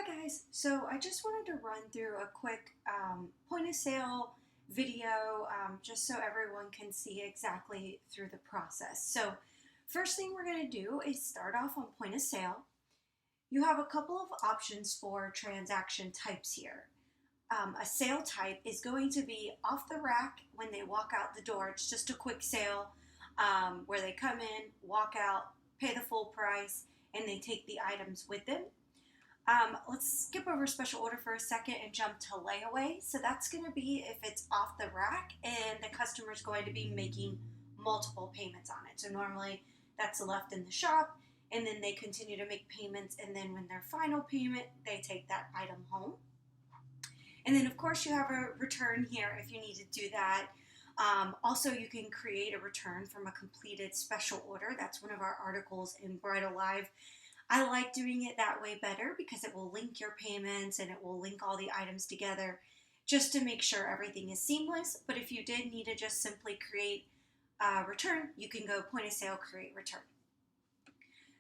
Hi guys, so I just wanted to run through a quick point of sale video just so everyone can see exactly through the process. So first thing we're going to do is start off on point of sale. You have a couple of options for transaction types here. A sale type is going to be off the rack when they walk out the door. It's just a quick sale where they come in, walk out, pay the full price, and they take the items with them. Let's skip over special order for a second and jump to layaway. So that's going to be if it's off the rack and the customer is going to be making multiple payments on it. So normally that's left in the shop and then they continue to make payments, and then when their final payment, they take that item home. And then of course you have a return here if you need to do that. Also, you can create a return from a completed special order. That's one of our articles in BridalLive. I like doing it that way better because it will link your payments and it will link all the items together just to make sure everything is seamless. But if you did need to just simply create a return, you can go point of sale, create return.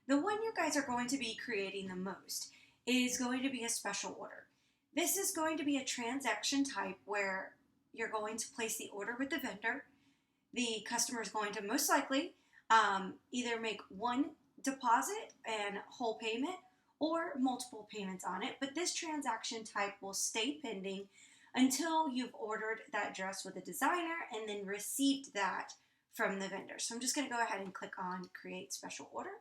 The one you guys are going to be creating the most is going to be a special order. This is going to be a transaction type where you're going to place the order with the vendor. The customer is going to most likely either make one deposit and whole payment or multiple payments on it, but this transaction type will stay pending until you've ordered that dress with a designer and then received that from the vendor. So I'm just going to go ahead and click on create special order.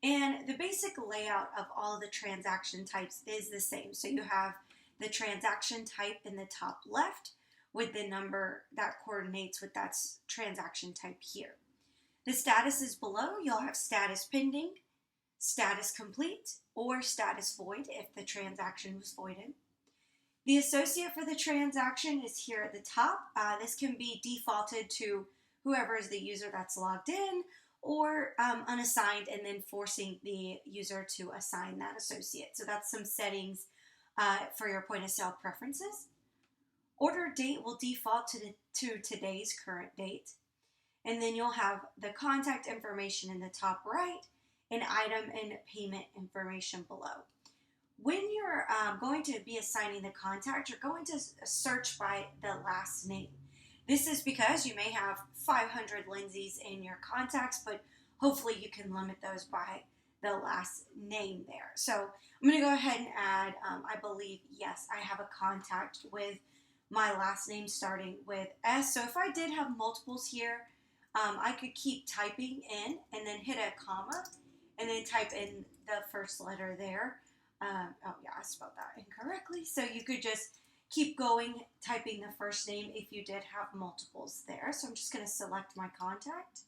And the basic layout of all the transaction types is the same. So you have the transaction type in the top left with the number that coordinates with that transaction type here. The status is below. You'll have status pending, status complete, or status void if the transaction was voided. The associate for the transaction is here at the top. This can be defaulted to whoever is the user that's logged in, or unassigned and then forcing the user to assign that associate. So that's some settings for your point of sale preferences. Order date will default to today's current date. And then you'll have the contact information in the top right and item and payment information below. When you're going to be assigning the contact, you're going to search by the last name. This is because you may have 500 Lindsays in your contacts, but hopefully you can limit those by the last name there. So I'm going to go ahead and add, I believe, yes, I have a contact with my last name starting with S. So if I did have multiples here, I could keep typing in and then hit a comma and then type in the first letter there. Oh yeah, I spelled that incorrectly. So you could just keep going, typing the first name if you did have multiples there. So I'm just going to select my contact.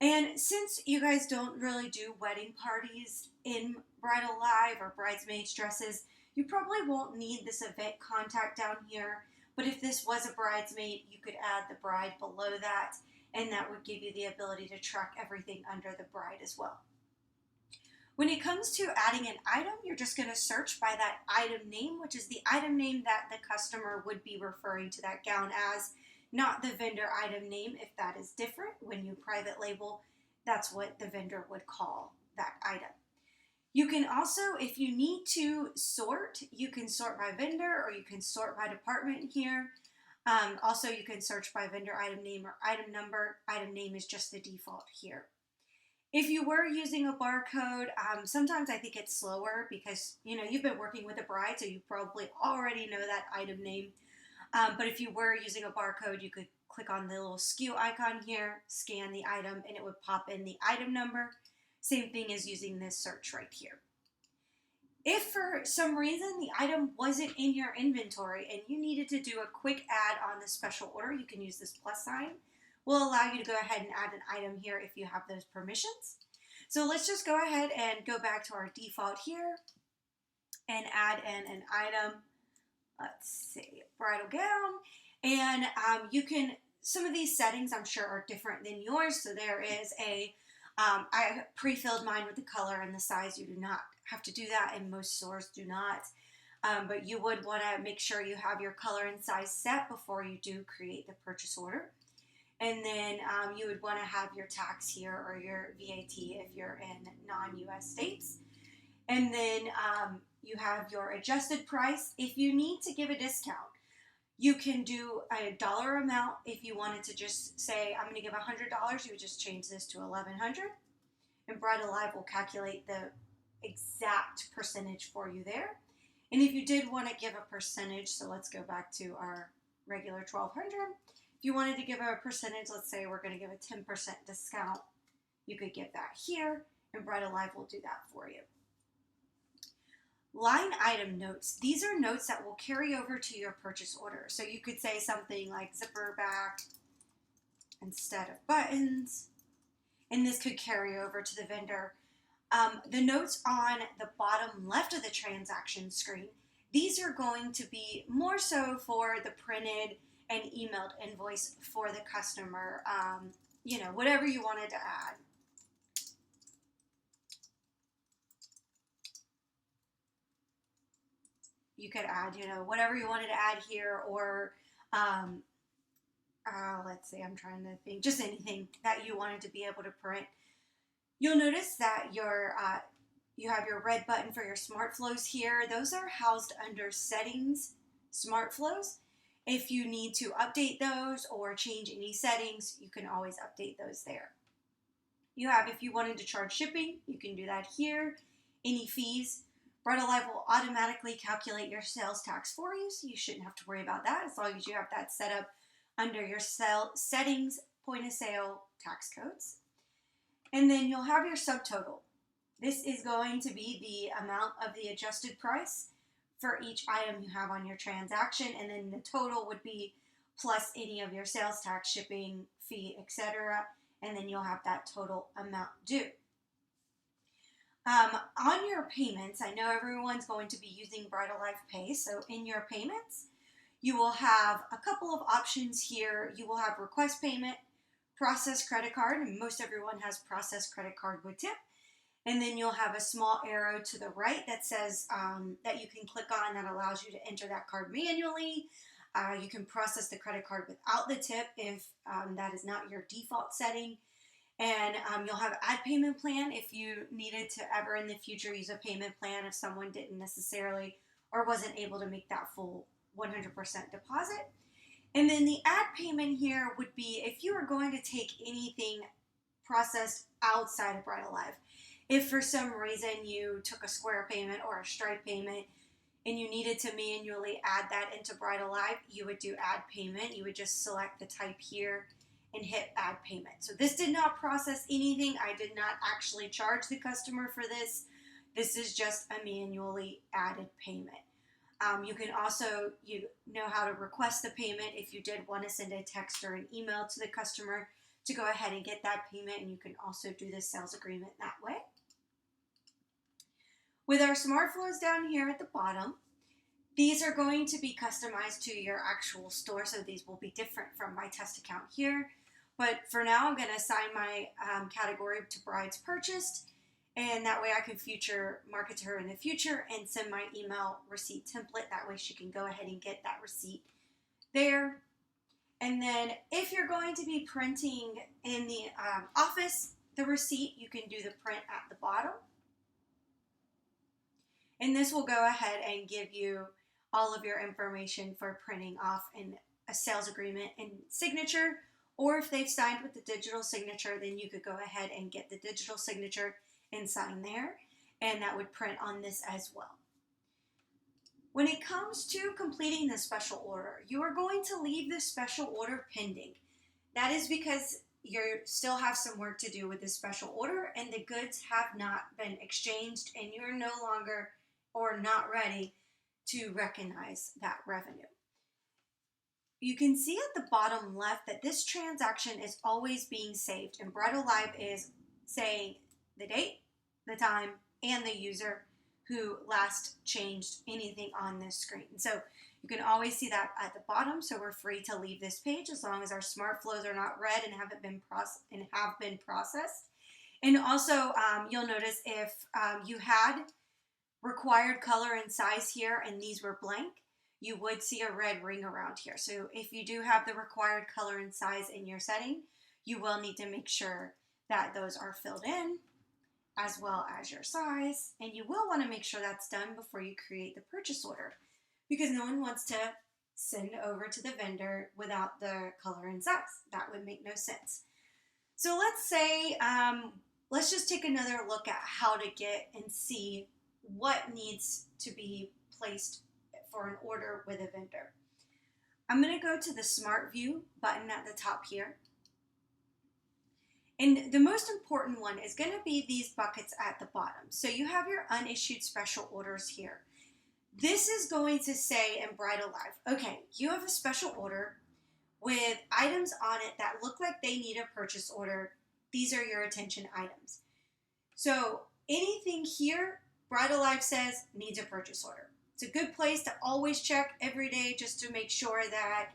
And since you guys don't really do wedding parties in BridalLive or bridesmaids dresses, you probably won't need this event contact down here. But if this was a bridesmaid, you could add the bride below that, and that would give you the ability to track everything under the bride as well. When it comes to adding an item, you're just going to search by that item name, which is the item name that the customer would be referring to that gown as, not the vendor item name. If that is different, when you private label, that's what the vendor would call that item. You can also, if you need to sort, you can sort by vendor or you can sort by department here. Also, you can search by vendor item name or item number. Item name is just the default here. If you were using a barcode, sometimes I think it's slower because, you've been working with a bride, so you probably already know that item name. But if you were using a barcode, you could click on the little skew icon here, scan the item, and it would pop in the item number. Same thing as using this search right here. If for some reason the item wasn't in your inventory and you needed to do a quick add on the special order, you can use this plus sign. Will allow you to go ahead and add an item here if you have those permissions. So let's just go ahead and go back to our default here and add in an item. Let's see, bridal gown. And some of these settings I'm sure are different than yours. So there is I pre-filled mine with the color and the size. You do not have to do that, and most stores do not. But you would want to make sure you have your color and size set before you do create the purchase order. And then you would want to have your tax here or your VAT if you're in non-US states. And then you have your adjusted price. If you need to give a discount, you can do a dollar amount. If you wanted to just say, I'm going to give $100, you would just change this to $1,100. And BridalLive will calculate the exact percentage for you there. And if you did want to give a percentage, so let's go back to our regular $1,200. If you wanted to give a percentage, let's say we're going to give a 10% discount, you could give that here, and BridalLive will do that for you. Line item notes. These are notes that will carry over to your purchase order. So you could say something like zipper back instead of buttons, and this could carry over to the vendor. The notes on the bottom left of the transaction screen, these are going to be more so for the printed and emailed invoice for the customer, whatever you wanted to add. You could add, whatever you wanted to add here, or let's see, I'm trying to think, just anything that you wanted to be able to print. You'll notice that you have your red button for your smart flows here. Those are housed under settings, smart flows. If you need to update those or change any settings, you can always update those there. You have, if you wanted to charge shipping, you can do that here. Any fees, BridalLive will automatically calculate your sales tax for you, so you shouldn't have to worry about that as long as you have that set up under your settings, point of sale, tax codes. And then you'll have your subtotal. This is going to be the amount of the adjusted price for each item you have on your transaction, and then the total would be plus any of your sales tax, shipping, fee, etc. And then you'll have that total amount due. On your payments, I know everyone's going to be using BridalLive Pay, so in your payments, you will have a couple of options here. You will have request payment, process credit card, and most everyone has process credit card with tip. And then you'll have a small arrow to the right that says that you can click on that allows you to enter that card manually. You can process the credit card without the tip if that is not your default setting. And you'll have add payment plan if you needed to ever in the future use a payment plan if someone didn't necessarily or wasn't able to make that full 100% deposit. And then the add payment here would be if you are going to take anything processed outside of BridalLive. If for some reason you took a Square payment or a Stripe payment and you needed to manually add that into BridalLive, you would do add payment. You would just select the type here and hit add payment. So this did not process anything. I did not actually charge the customer for this. This is just a manually added payment. You can also, know how to request the payment if you did want to send a text or an email to the customer to go ahead and get that payment, and you can also do the sales agreement that way. With our smart flows down here at the bottom, these are going to be customized to your actual store, so these will be different from my test account here. But for now, I'm going to assign my category to brides purchased, and that way I can future market to her in the future and send my email receipt template. That way she can go ahead and get that receipt there. And then if you're going to be printing in the office, the receipt, you can do the print at the bottom. And this will go ahead and give you all of your information for printing off in a sales agreement and signature. Or if they've signed with the digital signature, then you could go ahead and get the digital signature and sign there. And that would print on this as well. When it comes to completing the special order, you are going to leave the special order pending. That is because you still have some work to do with the special order and the goods have not been exchanged and you're no longer or not ready to recognize that revenue. You can see at the bottom left that this transaction is always being saved, and BridalLive is saying the date, the time, and the user who last changed anything on this screen. So you can always see that at the bottom, so we're free to leave this page as long as our smart flows are not red and have been processed. And also you'll notice if you had required color and size here and these were blank, you would see a red ring around here. So if you do have the required color and size in your setting, you will need to make sure that those are filled in. as well as your size. And you will want to make sure that's done before you create the purchase order, because no one wants to send over to the vendor without the color and size. That would make no sense. So let's say, let's just take another look at how to get and see what needs to be placed for an order with a vendor. I'm going to go to the Smart View button at the top here. And the most important one is going to be these buckets at the bottom. So you have your unissued special orders here. This is going to say in BridalLive, okay, you have a special order with items on it that look like they need a purchase order. These are your attention items. So anything here, BridalLive says needs a purchase order. It's a good place to always check every day just to make sure that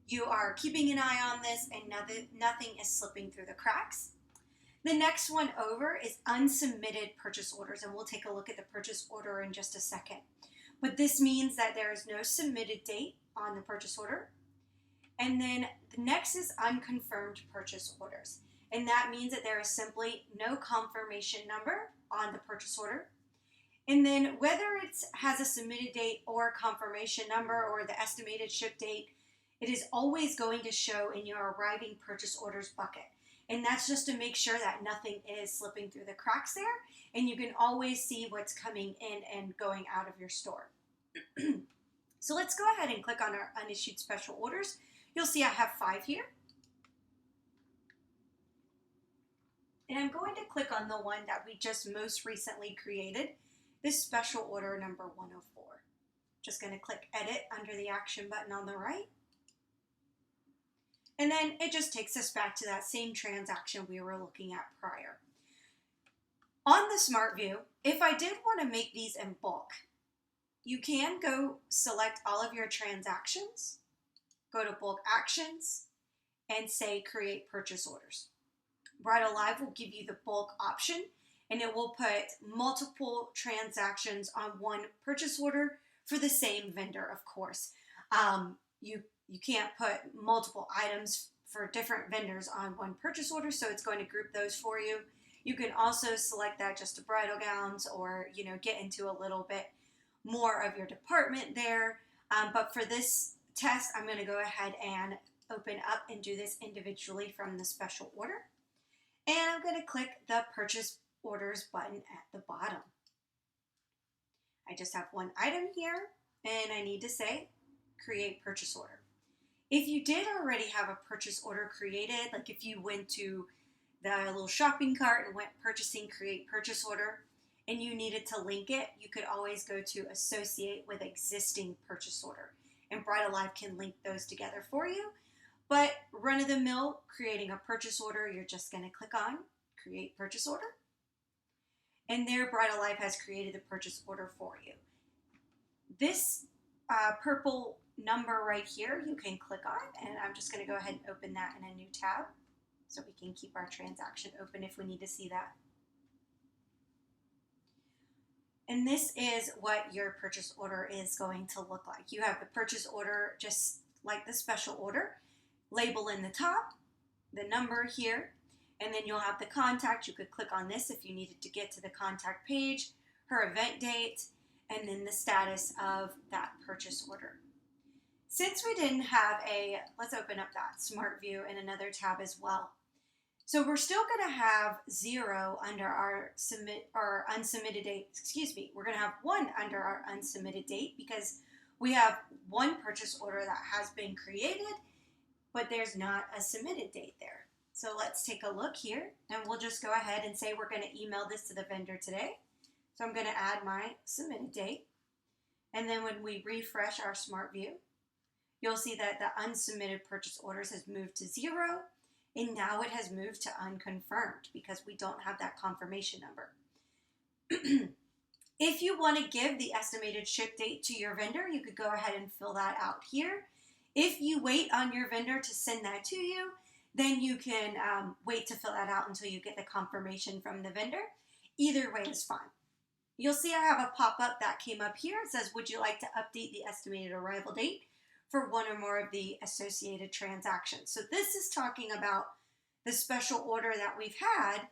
you are keeping an eye on this and nothing is slipping through the cracks. The next one over is unsubmitted purchase orders, and we'll take a look at the purchase order in just a second. But this means that there is no submitted date on the purchase order. And then the next is unconfirmed purchase orders. And that means that there is simply no confirmation number on the purchase order. And then whether it has a submitted date or a confirmation number or the estimated ship date, it is always going to show in your arriving purchase orders bucket. And that's just to make sure that nothing is slipping through the cracks there, and you can always see what's coming in and going out of your store. So let's go ahead and click on our unissued special orders. You'll see I have 5 here. And I'm going to click on the one that we just most recently created, this special order number 104. Just going to click Edit under the Action button on the right. And then it just takes us back to that same transaction we were looking at prior. On the Smart View, if I did want to make these in bulk, you can go select all of your transactions, go to Bulk Actions, and say Create Purchase Orders. BridalLive will give you the bulk option, and it will put multiple transactions on one purchase order for the same vendor, of course. You can't put multiple items for different vendors on one purchase order, so it's going to group those for you. You can also select that just to bridal gowns, or get into a little bit more of your department there. But for this test, I'm going to go ahead and open up and do this individually from the special order. And I'm going to click the Purchase Orders button at the bottom. I just have one item here, and I need to say Create Purchase Order. If you did already have a purchase order created, like if you went to the little shopping cart and went purchasing Create Purchase Order, and you needed to link it, you could always go to Associate with Existing Purchase Order, and BridalLive can link those together for you. But run-of-the-mill, creating a purchase order, you're just going to click on Create Purchase Order, and there BridalLive has created the purchase order for you. This purple number right here you can click on, and I'm just going to go ahead and open that in a new tab so we can keep our transaction open if we need to see that. And this is what your purchase order is going to look like. You have the purchase order just like the special order, label in the top, the number here, and then you'll have the contact. You could click on this if you needed to get to the contact page, her event date, and then the status of that purchase order. Since we didn't have let's open up that Smart View in another tab as well. So we're still going to have 0 under our unsubmitted date. We're going to have 1 under our unsubmitted date because we have one purchase order that has been created, but there's not a submitted date there. So let's take a look here, and we'll just go ahead and say we're going to email this to the vendor today. So I'm going to add my submitted date. And then when we refresh our Smart View, you'll see that the unsubmitted purchase orders has moved to 0, and now it has moved to unconfirmed because we don't have that confirmation number. If you want to give the estimated ship date to your vendor, you could go ahead and fill that out here. If you wait on your vendor to send that to you, then you can wait to fill that out until you get the confirmation from the vendor. Either way is fine. You'll see I have a pop-up that came up here. It says, would you like to update the estimated arrival date for one or more of the associated transactions? So this is talking about the special order that we've had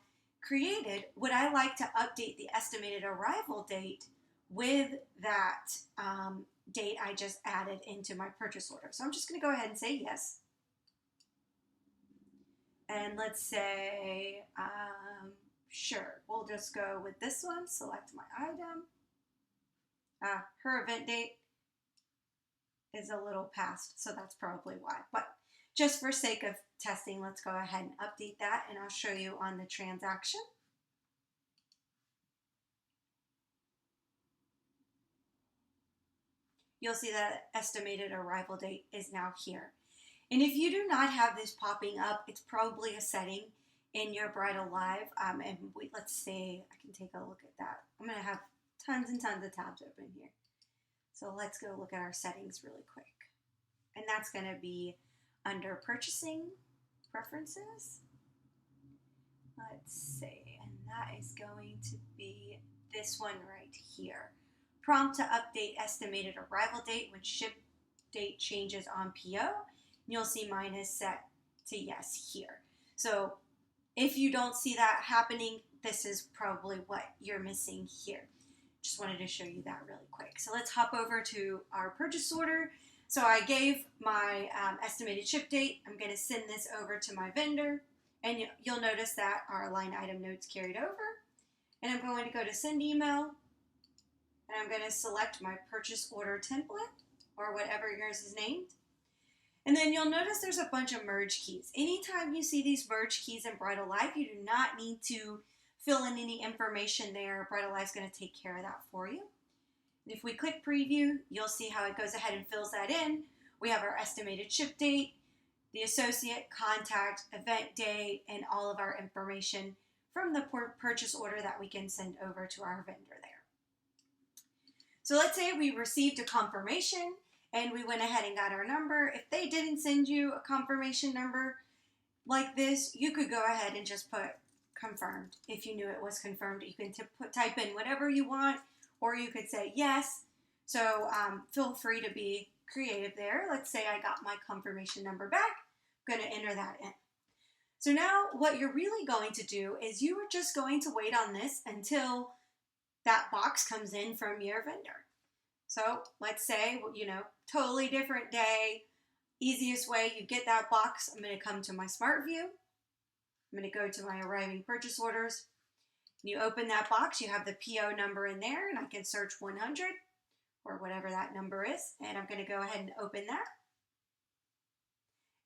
created, would I like to update the estimated arrival date with that date I just added into my purchase order? So I'm just going to go ahead and say yes. And let's say, sure, we'll just go with this one, select my item. Her event date is a little past, so that's probably why. But just for sake of testing, let's go ahead and update that, and I'll show you on the transaction. You'll see that estimated arrival date is now here. And if you do not have this popping up, it's probably a setting in your BridalLive. Let's see, I can take a look at that. I'm going to have tons and tons of tabs open here. So let's go look at our settings really quick. And that's going to be under Purchasing Preferences. Let's see, and that is going to be this one right here. Prompt to update estimated arrival date when ship date changes on PO. You'll see mine is set to yes here. So if you don't see that happening, this is probably what you're missing here. Just wanted to show you that really quick. So let's hop over to our purchase order. So I gave my estimated ship date. I'm going to send this over to my vendor, and you'll notice that our line item notes carried over. And I'm going to go to send email, and I'm going to select my purchase order template, or whatever yours is named. And then you'll notice there's a bunch of merge keys. Anytime you see these merge keys in BridalLive, you do not need to fill in any information there. BridalLive's going to take care of that for you. And if we click preview, you'll see how it goes ahead and fills that in. We have our estimated ship date, the associate, contact, event date, and all of our information from the purchase order that we can send over to our vendor there. So let's say we received a confirmation and we went ahead and got our number. If they didn't send you a confirmation number like this, you could go ahead and just put confirmed. If you knew it was confirmed, you can type in whatever you want, or you could say yes. So feel free to be creative there. Let's say I got my confirmation number back. I'm going to enter that in. So now what you're really going to do is you are just going to wait on this until that box comes in from your vendor. So let's say, totally different day, easiest way you get that box. I'm going to come to my Smart View. I'm going to go to my arriving purchase orders. You open that box, you have the PO number in there, and I can search 100 or whatever that number is. And I'm going to go ahead and open that.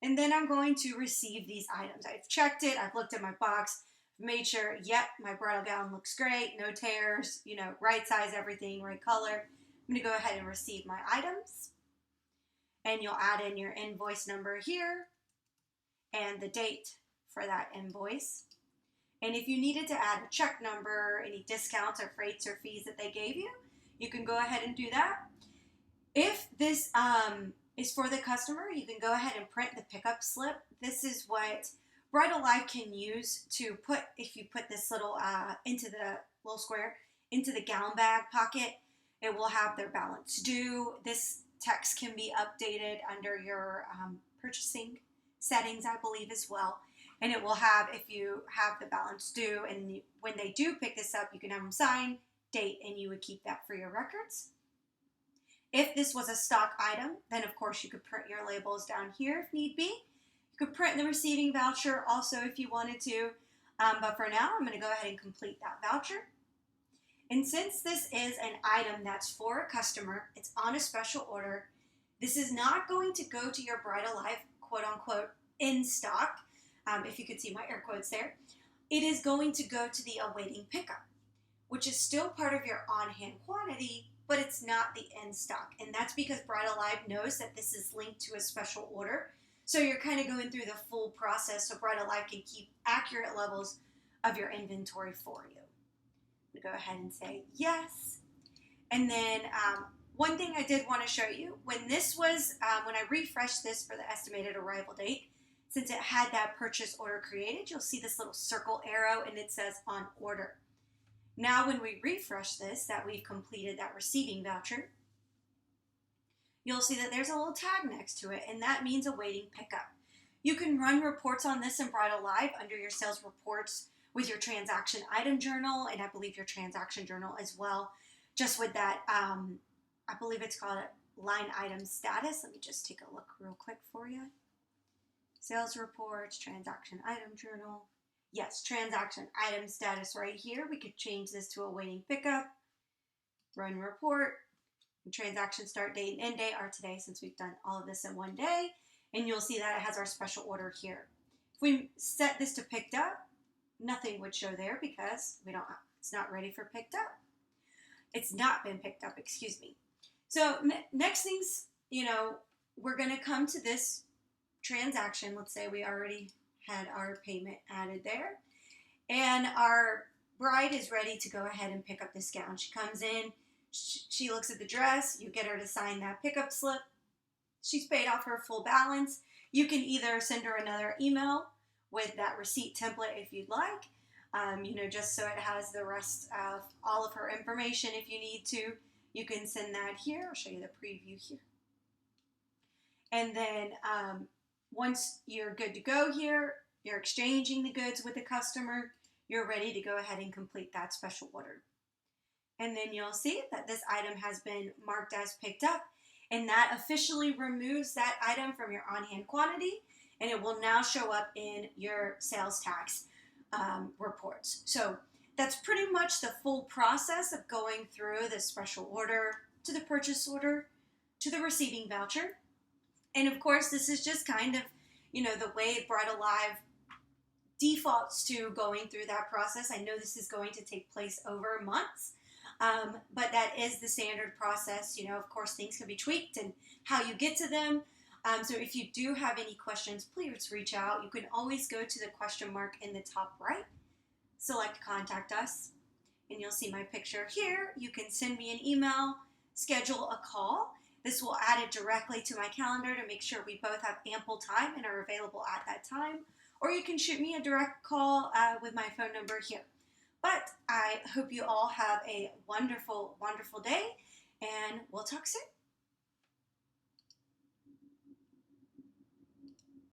And then I'm going to receive these items. I've checked it, I've looked at my box, made sure, yep, my bridal gown looks great, no tears, right size, everything, right color. I'm going to go ahead and receive my items, and you'll add in your invoice number here and the date for that invoice. And if you needed to add a check number, any discounts or freights or fees that they gave you, you can go ahead and do that. If this is for the customer, you can go ahead and print the pickup slip. This is what BridalLive can use to put, if you put this little into the little square into the gown bag pocket, it will have their balance due. This text can be updated under your purchasing settings, I believe, as well. And it will have, if you have the balance due, and when they do pick this up, you can have them sign, date, and you would keep that for your records. If this was a stock item, then of course you could print your labels down here if need be. You could print the receiving voucher also if you wanted to. But for now, I'm going to go ahead and complete that voucher. And since this is an item that's for a customer, it's on a special order, this is not going to go to your BridalLive, quote unquote, in stock. If you could see my air quotes there. It is going to go to the awaiting pickup, which is still part of your on-hand quantity, but it's not the in stock. And that's because BridalLive knows that this is linked to a special order. So you're kind of going through the full process so BridalLive can keep accurate levels of your inventory for you. I'm going to go ahead and say yes. And then one thing I did want to show you, when this was, when I refreshed this for the estimated arrival date, since it had that purchase order created, you'll see this little circle arrow and it says on order. Now when we refresh this, that we've completed that receiving voucher, you'll see that there's a little tag next to it, and that means awaiting pickup. You can run reports on this in BridalLive under your sales reports with your transaction item journal, and I believe your transaction journal as well, just with that, I believe it's called a line item status. Let me just take a look real quick for you. Sales reports, transaction item journal. Yes, transaction item status right here. We could change this to awaiting pickup, run report, and transaction start date and end date are today, since we've done all of this in one day. And you'll see that it has our special order here. If we set this to picked up, nothing would show there because it's not ready for picked up. It's not been picked up, excuse me. So next things, we're going to come to this transaction. Let's say we already had our payment added there, and our bride is ready to go ahead and pick up this gown. She comes in, she looks at the dress, you get her to sign that pickup slip. She's paid off her full balance. You can either send her another email with that receipt template if you'd like, just so it has the rest of all of her information. If you need to, you can send that here. I'll show you the preview here. And then once you're good to go here, you're exchanging the goods with the customer, you're ready to go ahead and complete that special order. And then you'll see that this item has been marked as picked up, and that officially removes that item from your on-hand quantity, and it will now show up in your sales tax reports. So that's pretty much the full process of going through the special order to the purchase order to the receiving voucher. And of course, this is just kind of, the way BridalLive defaults to going through that process. I know this is going to take place over months, but that is the standard process. Of course, things can be tweaked and how you get to them. So if you do have any questions, please reach out. You can always go to the question mark in the top right, select contact us, and you'll see my picture here. You can send me an email, schedule a call. This will add it directly to my calendar to make sure we both have ample time and are available at that time. Or you can shoot me a direct call with my phone number here. But I hope you all have a wonderful, wonderful day, and we'll talk soon.